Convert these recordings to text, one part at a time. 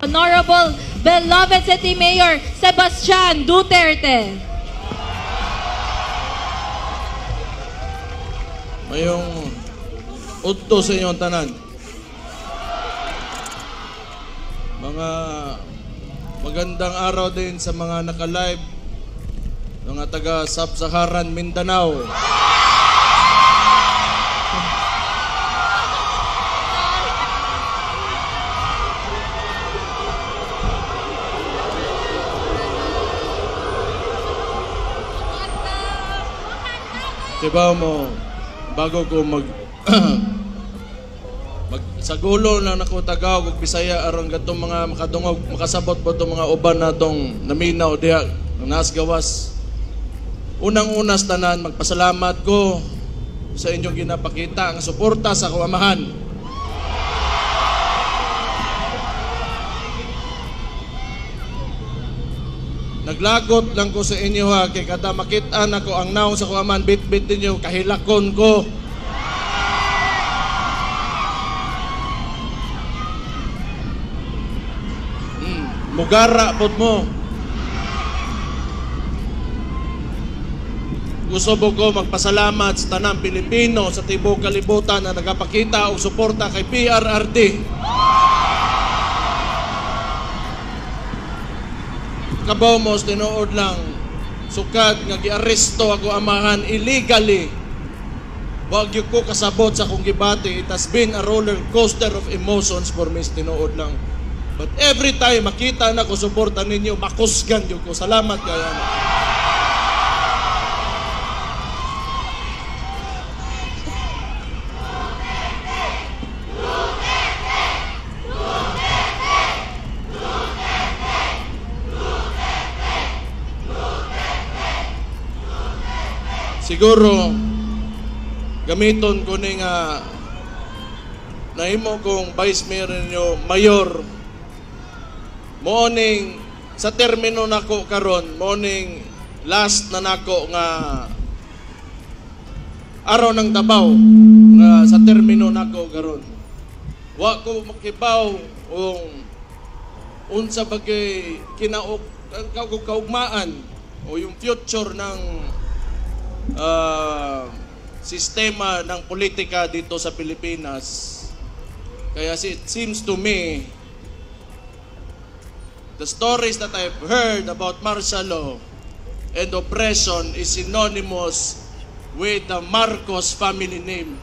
Honorable beloved City Mayor Sebastian Duterte. Mayong udto sa inyong tanan. Mga magandang araw din sa mga naka-live, mga taga Sub-Saharan Mindanao. Diba mo, bago ko sagulo na nako Tagaw ug Bisaya aron gatong mga makadungog makasabot po itong mga uban natong naminaw diha nas gawas. Unang-una sa tanan, magpasalamat ko sa inyong ginapakita ang suporta sa kuamahan. Naglagot lang ko sa inyo ha, kay kada makita na ko ang naong sa kuamahan, bit-bit ninyo, kahilakon ko. Mugara po mo. Gusto ko magpasalamat sa tanang Pilipino sa tibok kalibutan na nagapakita og suporta kay PRRD. Kabaw mo, tinuod lang, sukad nga giaresto ako amahan illegally. Wag yung ko kasabot sa kong gibati. It has been a roller coaster of emotions for me, tinuod lang. But every time makita na ko suporta ninyo, makusgan yung ko. Salamat kaya. Siguro gamiton ko ni nga nahimo kong vice mayor ninyo, mayor. Morning sa termino nako karon, morning last na nako nga araw ng Davao nga sa termino nako karon. Wa ko makibaw unsa bagay kinaok kaugmaan o yung future ng sistema ng politika dito sa Pilipinas. Kaya it seems to me the stories that I've heard about martial law and oppression is synonymous with the Marcos family name.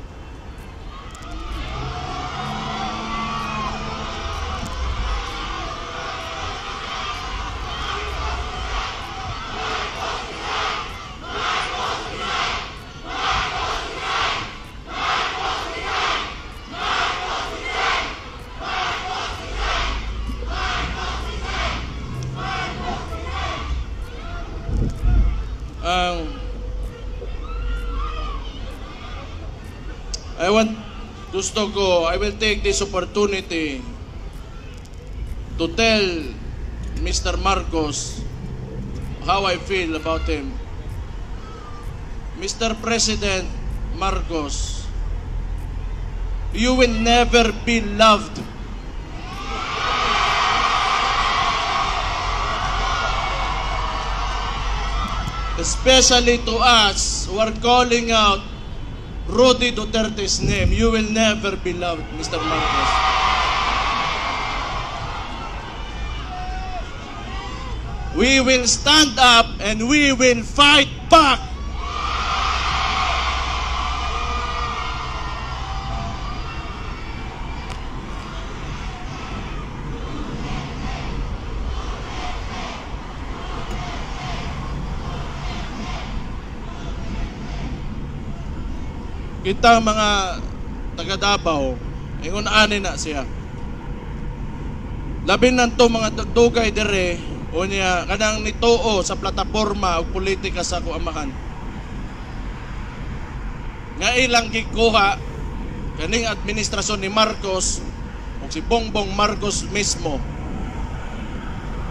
I will take this opportunity to tell Mr. Marcos how I feel about him. Mr. President Marcos, you will never be loved. Especially to us who are calling out Rudy Duterte's name. You will never be loved, Mr. Marcos. We will stand up and we will fight back. Kita mga taga Davao, ingon ani na siya. Labi nanto mga dugay dire o niya kanang nituo sa plataporma o politika sa kuamahan. Nga ilang gikuha kaning administrasyon ni Marcos o si Bongbong Marcos mismo.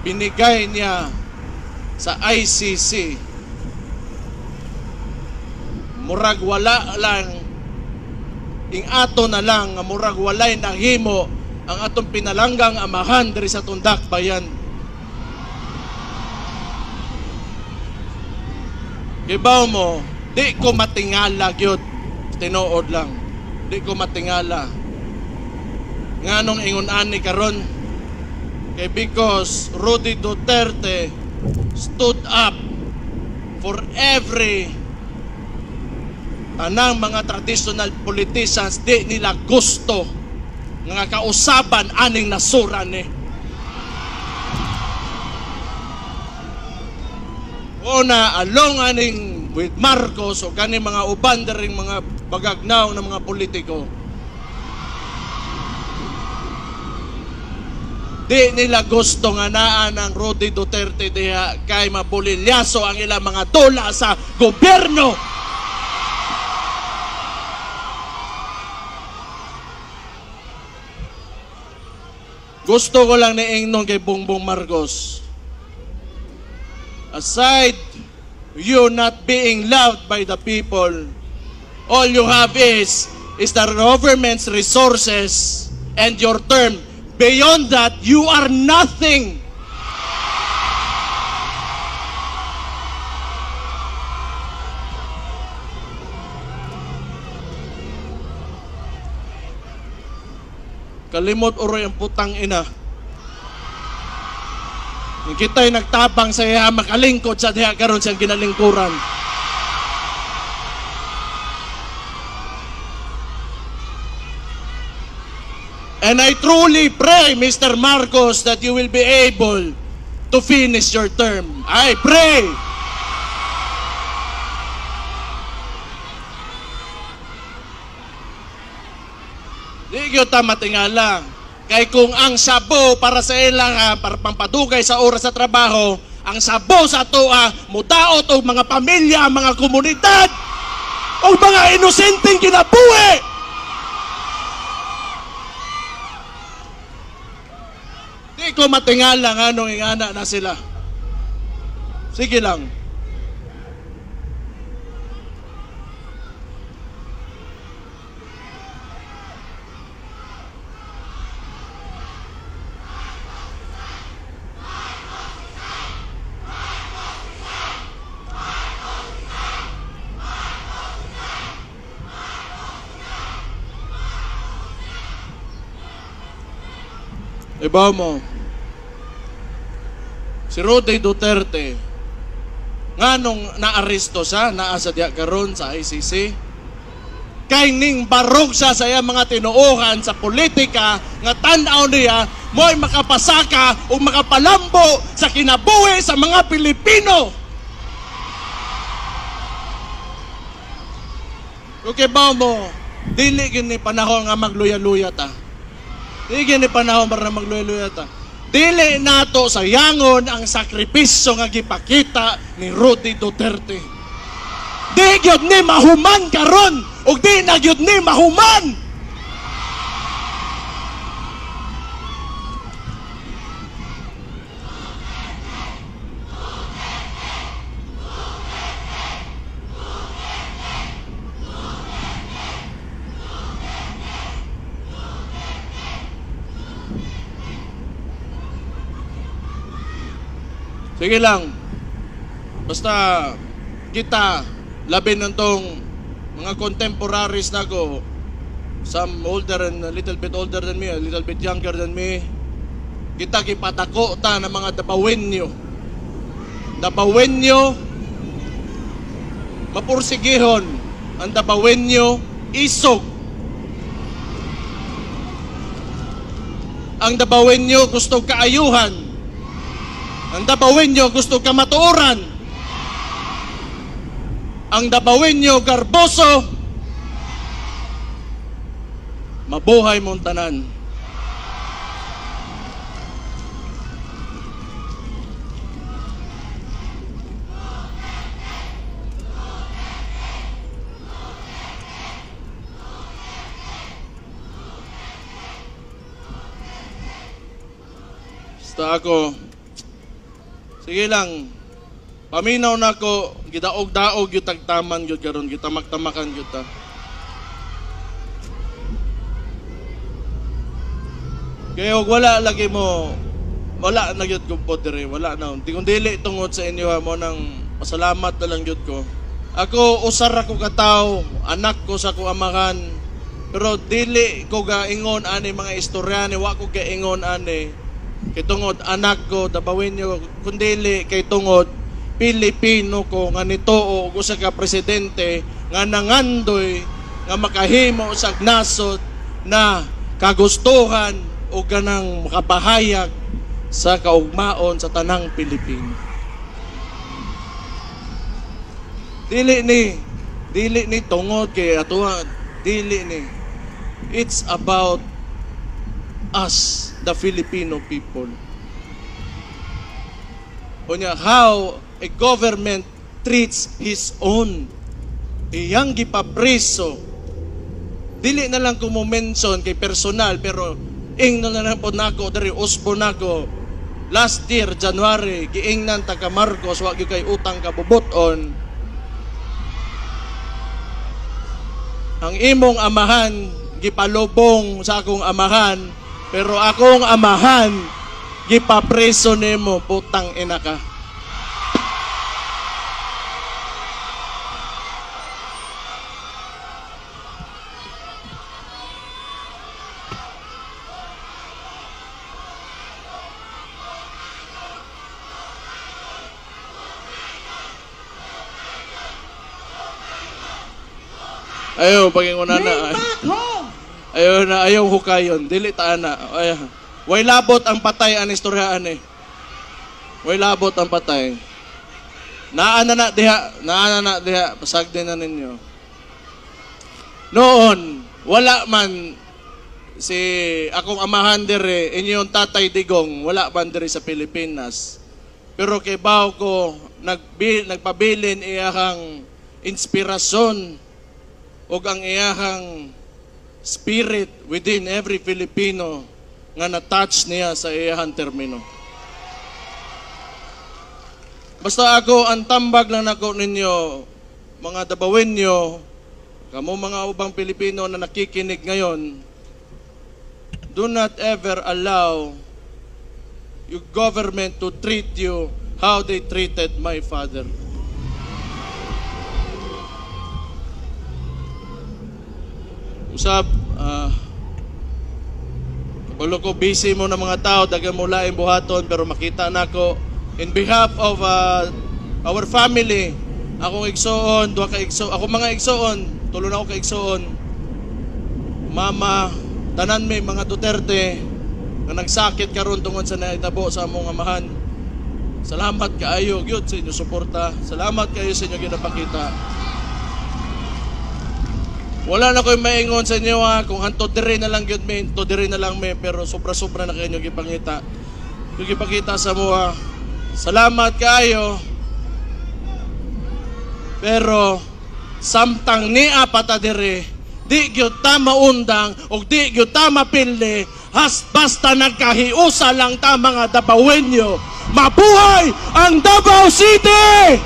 Binigay niya sa ICC. Murag wala lang ing ato na lang nga murag walay nahimo ang atong pinalanggang amahan diri sa Tundak Bayan. Gibaw mo, di ko matingala gyud, tinuod lang. Di ko matingala. Nganong ingon ani karon? Kay because Rudy Duterte stood up for every tanang mga traditional politicians, di nila gusto nga kausaban aning nasura ni. Una, along aning with Marcos o kani mga uban ring mga bagagnaw ng mga politiko, di nila gusto nga naan ang Rudy Duterte diha kay mabulilyaso ang ilang mga dola sa gobyerno. Gusto ko lang niingnon kay Bongbong Marcos, aside you not being loved by the people, all you have is the government's resources and your term. Beyond that, you are nothing. Kalimot uroy ang putang ina. Kita'y nagtabang sa iya makalingkod sa diha karon siyang ginalingkuran. And I truly pray, Mr. Marcos, that you will be able to finish your term. I pray. Di ko ta matingala. Kay kung ang sabo para sa ilang para pampadugay sa oras sa trabaho, ang sabo sa toa mudaot og mga pamilya, mga komunidad, o mga inosenteng kinabuhi. Di ko matingala nga nung ingana na sila. Sige lang. Iba mo, si Rudy Duterte, nga nung naaresto siya, naa sa diya karon sa ICC, kay ning barog siya sa iya mga tinuuhan sa politika, nga tanaw niya, mo'y makapasaka o makapalambo sa kinabuhi sa mga Pilipino. Okay ba mo, dili gini panahon nga magluya-luya ta. Dili ni panahon para magluya-luya ta. Dili nato sayangon ang sakripisyo nga gipakita ni Rudy Duterte. Di gyud ni mahuman karon ug di na gyud ni mahuman. Sige lang. Basta kita labi ng tong mga contemporaries na ko, some older and a little bit older than me, a little bit younger than me, kita kipatako ta ng mga dabawenyo. Dabawenyo, mapursigihon. Ang dabawenyo, isog. Ang dabawenyo gusto kaayuhan. Ang dabawenyo gusto kamatuoran. Ang dabawenyo garboso. Mabuhay mong tanan. Basta ako, sige lang, paminaw na ko, gidaog-daog yung tagtaman yun karon, gitamak-tamakan yun ta. Kaya huwag wala lagi mo, wala na yun kong po dire, wala na. Di kong dili tungod sa inyo mo nang pasalamat na lang yun ko. Ako, usar ako kataw, anak ko sa ko amahan, pero dili ko gaingon ani mga istoryane, wa ko gaingon ani. Kay tungod anak ko, dabawin nyo, kundili kay tungod, Pilipino ko nga nitoo ko sa ka-presidente nga nangandoy nga makahimo sa nasod na kagustuhan o ganang makapahayag sa kaugmaon sa tanang Pilipino. Dili ni tungod kay atuan, dili ni. It's about us, the Filipino people. Kunya, how a government treats his own. Iyang gipapriso. Dili na lang ko mo mention kay personal, pero ingnan na lang po nako, dari usbo nako. Last year, January, giingnan taga Marcos, wag kay utang kabubuton. Ang imong amahan, gipalubong sa akong amahan, pero akong amahan, gipapreso nimo, putang ina ka. Ayaw, paginguna na. Ayaw hukayon. Dili ta na. Way labot ang patay ang istoryaan eh. Way labot ang patay. Naana na diha. Pasag din na ninyo. Noon, wala man si akong amahan dire, inyong tatay Digong, wala man dire sa Pilipinas. Pero kay baw ko, nagpabilin iyahang inspirasyon o ang iyahang spirit within every Filipino nga na-touch niya sa iyahang termino. Basta ako, ang tambag lang nako ninyo, mga Dabawenyo, kamo mga ubang Pilipino na nakikinig ngayon, do not ever allow your government to treat you how they treated my father. Usab, ulo ko busy mo ng mga tao, dagan mo laing buhaton, pero makita na ko, in behalf of our family, akong igsoon, ako mga igsoon, tulo na ako ka igsoon, mama, tanan may mga Duterte, na nagsakit karon tungod sa naitabo sa among amahan. Salamat kaayo, gyud sa inyo suporta. Salamat kayo sa inyo ginapakita. Wala na ko'y maingon sa inyo kung hanto diri na lang yun may, to diri na lang may, pero sobra-sobra na kayo gipangita. Yung gipakita sa mga, salamat kayo. Pero, samtang niya pata diri, di gyud ta maundang, o di gyud ta mapili, basta nagkahiusa lang ta mga Dabawenyo. Mabuhay ang Davao City!